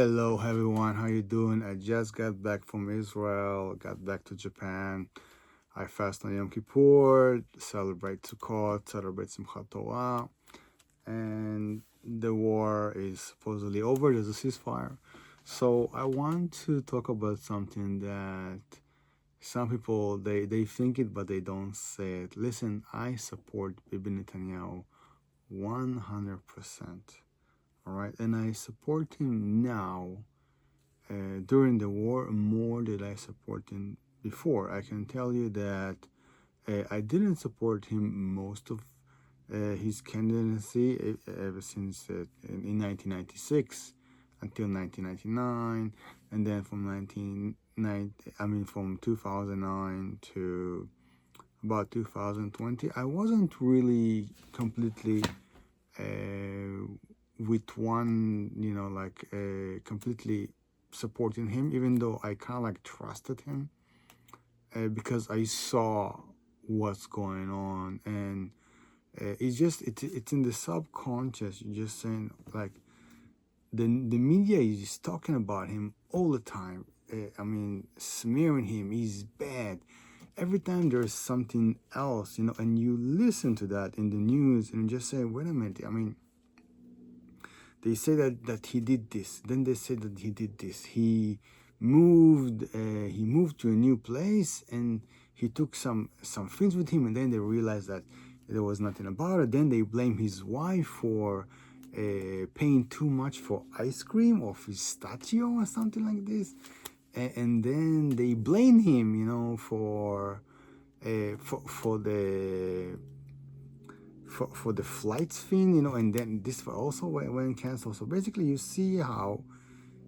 Hello everyone, how you doing? I just got back from Israel, got back to Japan. I fast on Yom Kippur, celebrate Sukkot, celebrate Simchat Torah, and the war is supposedly over. There's a ceasefire. So I want to talk about something that some people they think it but they don't say it. Listen, I support Bibi Netanyahu 100%. All right, and I support him now during the war more than I support him before. I can tell you that I didn't support him most of his candidacy ever since in 1996 until 1999, and then from 2009 to about 2020, I wasn't really completely with one, completely supporting him, even though I kind of like trusted him because I saw what's going on, and it's in the subconscious. You're just saying like the media is talking about him all the time. Smearing him. He's bad. Every time there's something else, and you listen to that in the news and just say, wait a minute. They say that he did this. Then they say that he did this. He moved to a new place and he took some things with him, and then they realized that there was nothing about it. Then they blame his wife for paying too much for ice cream or pistachio or something like this, and then they blame him, for the flights thing, and then this also went canceled. So basically, you see how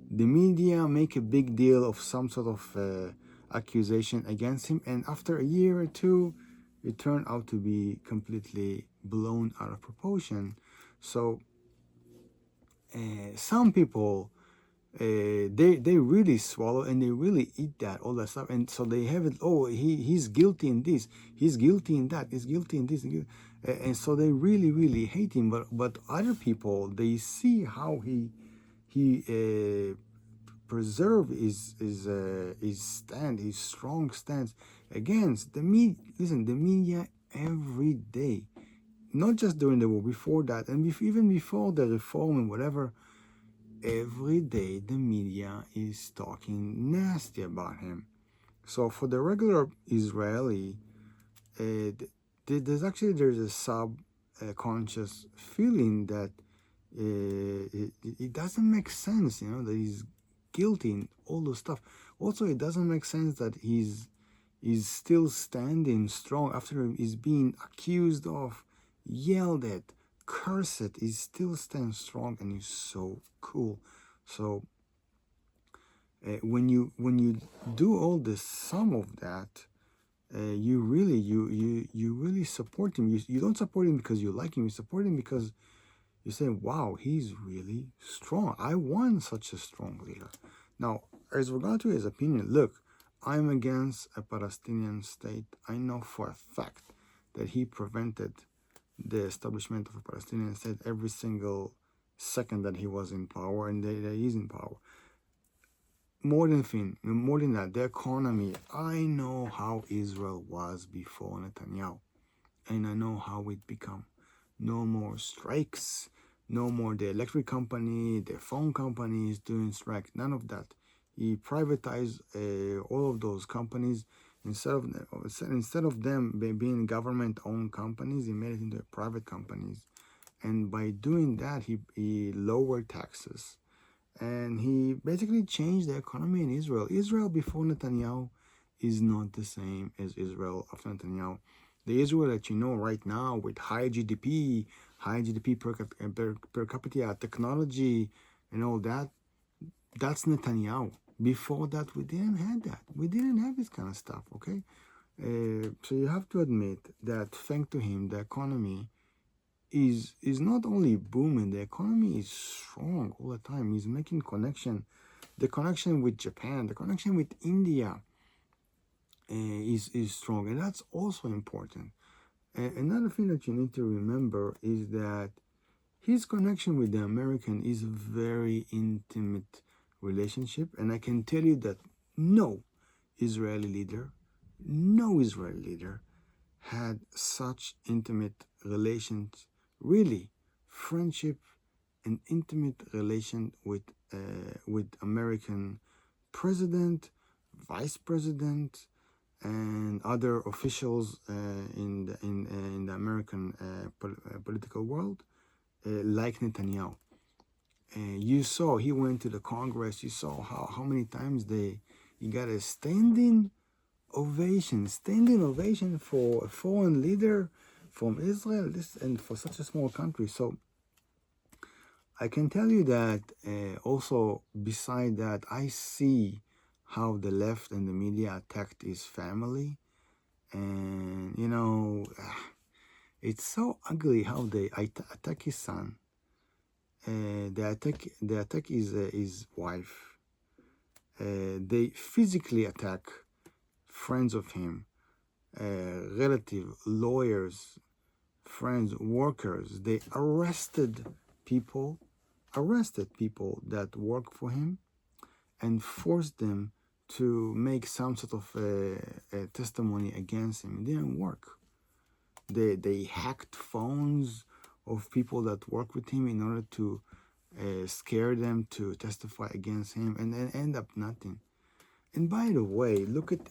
the media make a big deal of some sort of accusation against him, and after a year or two, it turned out to be completely blown out of proportion. So some people they really swallow and they really eat that all that stuff, and so they have it. Oh, he's guilty in this, he's guilty in that, he's guilty in this, and so they really hate him. But other people, they see how he preserve his stand, his strong stance against the media. Listen, the media every day, not just during the war, before that, and even before the reform and whatever. Every day the media is talking nasty about him. So for the regular Israeli, there's a subconscious feeling that it doesn't make sense, that he's guilty in all those stuff. Also, it doesn't make sense that he's still standing strong after he's being accused of, yelled at, cursed. He still stands strong, and he's so cool. So when you do all the sum of that, you really support him. You don't support him because you like him. You support him because you say, wow, he's really strong. I want such a strong leader. Now, as regard to his opinion, look, I'm against a Palestinian state. I know for a fact that he prevented the establishment of a Palestinian state every single second that he was in power, and that he's in power. More than that, the economy. I know how Israel was before Netanyahu, and I know how it become. No more strikes, no more the electric company, the phone companies doing strike, none of that. He privatized all of those companies. Instead of them being government-owned companies, he made it into private companies. And by doing that, he lowered taxes. And he basically changed the economy in Israel. Israel before Netanyahu is not the same as Israel after Netanyahu. The Israel that you know right now, with high GDP per capita, technology, and all that, that's Netanyahu. Before that, we didn't have that. We didn't have this kind of stuff, okay? So you have to admit that thanks to him, the economy is not only booming, the economy is strong all the time. He's making the connection with Japan, the connection with India is strong, and that's also important. Another thing that you need to remember is that his connection with the American is very intimate, relationship. And I can tell you that no Israeli leader had such intimate relations, really friendship and intimate relation with American president, vice president, and other officials in the American political world, like Netanyahu. You saw he went to the Congress. You saw how many times he got a standing ovation for a foreign leader from Israel. And for such a small country. So I can tell you that also beside that, I see how the left and the media attacked his family. And, it's so ugly how they attack his son. They attack his wife. They physically attack friends of him, relative, lawyers, friends, workers. They arrested people that work for him and forced them to make some sort of a testimony against him. It didn't work. They hacked phones of people that work with him in order to scare them to testify against him, and then end up nothing. And by the way, look at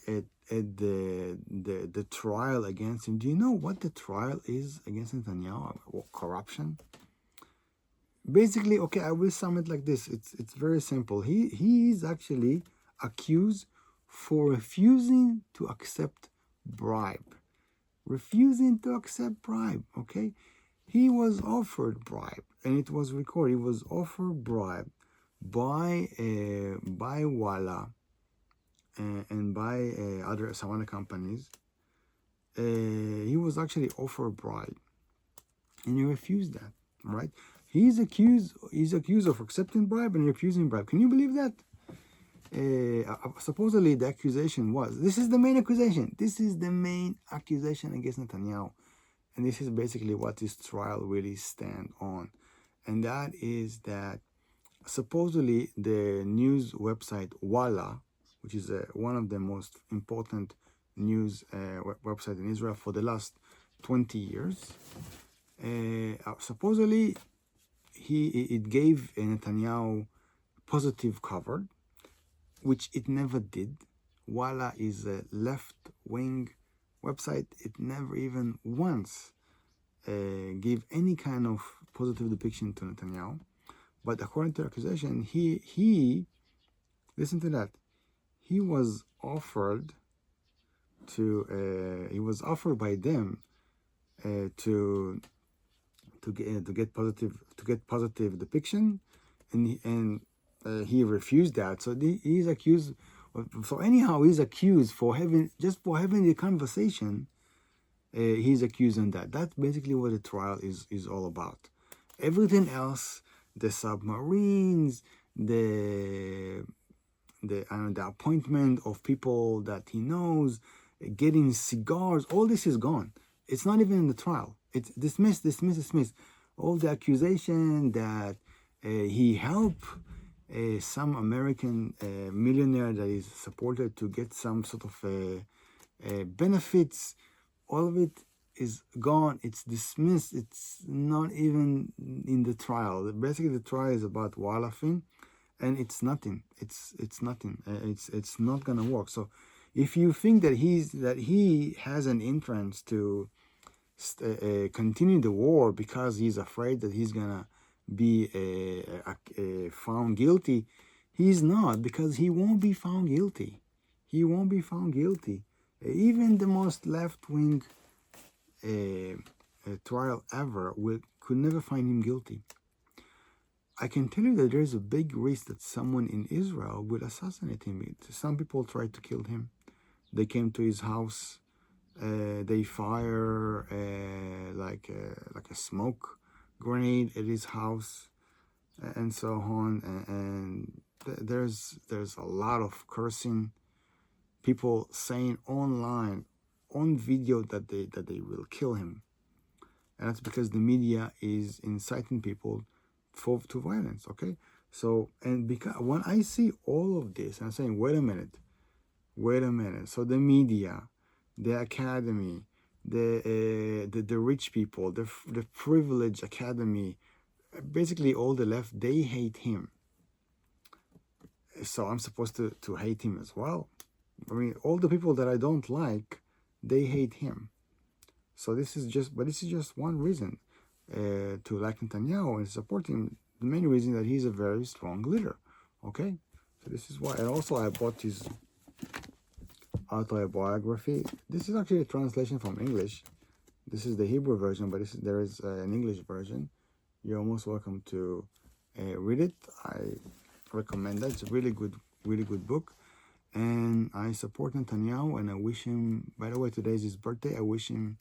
the trial against him. Do you know what the trial is against Netanyahu? Corruption. Basically, okay, I will sum it like this. It's very simple. He is actually accused for refusing to accept bribe. Okay? He was offered bribe, and it was recorded. He was offered bribe by Walla and by some other companies. He was actually offered bribe, and he refused that. Right? He's accused of accepting bribe and refusing bribe. Can you believe that? Supposedly the accusation was, this is the main accusation. This is the main accusation against Netanyahu. And this is basically what this trial really stands on. And that is that supposedly the news website Walla, which is one of the most important news websites in Israel for the last 20 years, supposedly it gave Netanyahu positive cover, which it never did. Walla is a left-wing website. It never even once gave any kind of positive depiction to Netanyahu. But according to the accusation, he listen to that. He was offered by them to get positive depiction, and he refused that. So he's accused. So anyhow, he's accused for having the conversation. He's accused on that. That's basically what the trial is all about. Everything else, the submarines, the appointment of people that he knows, getting cigars, all this is gone. It's not even in the trial. It's dismissed. All the accusation that he helped some American millionaire that is supported to get some sort of benefits, all of it is gone. It's dismissed. It's not even in the trial. Basically, the trial is about Walla thing, and it's nothing. It's nothing. It's not gonna work. So, if you think that he has an interest to continue the war because he's afraid that he's gonna be found guilty, he's not, because he won't be found guilty. Even the most left-wing trial ever could never find him guilty. I can tell you that there's a big risk that someone in Israel will assassinate him. Some people tried to kill him. They came to his house. They fire like a smoke grenade at his house, and so on. And there's a lot of cursing. People saying online, on video, that they will kill him, and that's because the media is inciting people to violence. Okay, So, and because when I see all of this, I'm saying, wait a minute. So the media, the academy, the rich people, the privileged academy, basically all the left, they hate him. So I'm supposed to hate him as well. I mean, all the people that I don't like, they hate him. So this is just one reason to like Netanyahu and support him. The main reason that he's a very strong leader. Okay, so this is why. And also, I bought his autobiography. This is actually a translation from English. This is the Hebrew version, but there is an English version. You're most welcome to read it. I recommend that. It's a really good book. And I support Netanyahu, and I wish him, by the way, today is his birthday. I wish him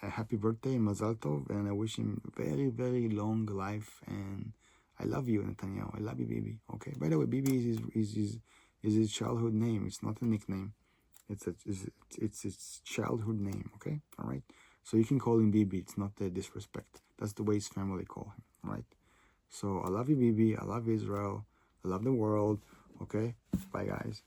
a happy birthday and Mazal Tov, and I wish him very, very long life. And I love you, Netanyahu. I love you, Bibi. Okay. By the way, Bibi is his childhood name. It's not a nickname. It's his childhood name. Okay. All right. So you can call him Bibi. It's not a disrespect. That's the way his family call him. All right. So I love you, Bibi. I love Israel. I love the world. Okay. Bye, guys.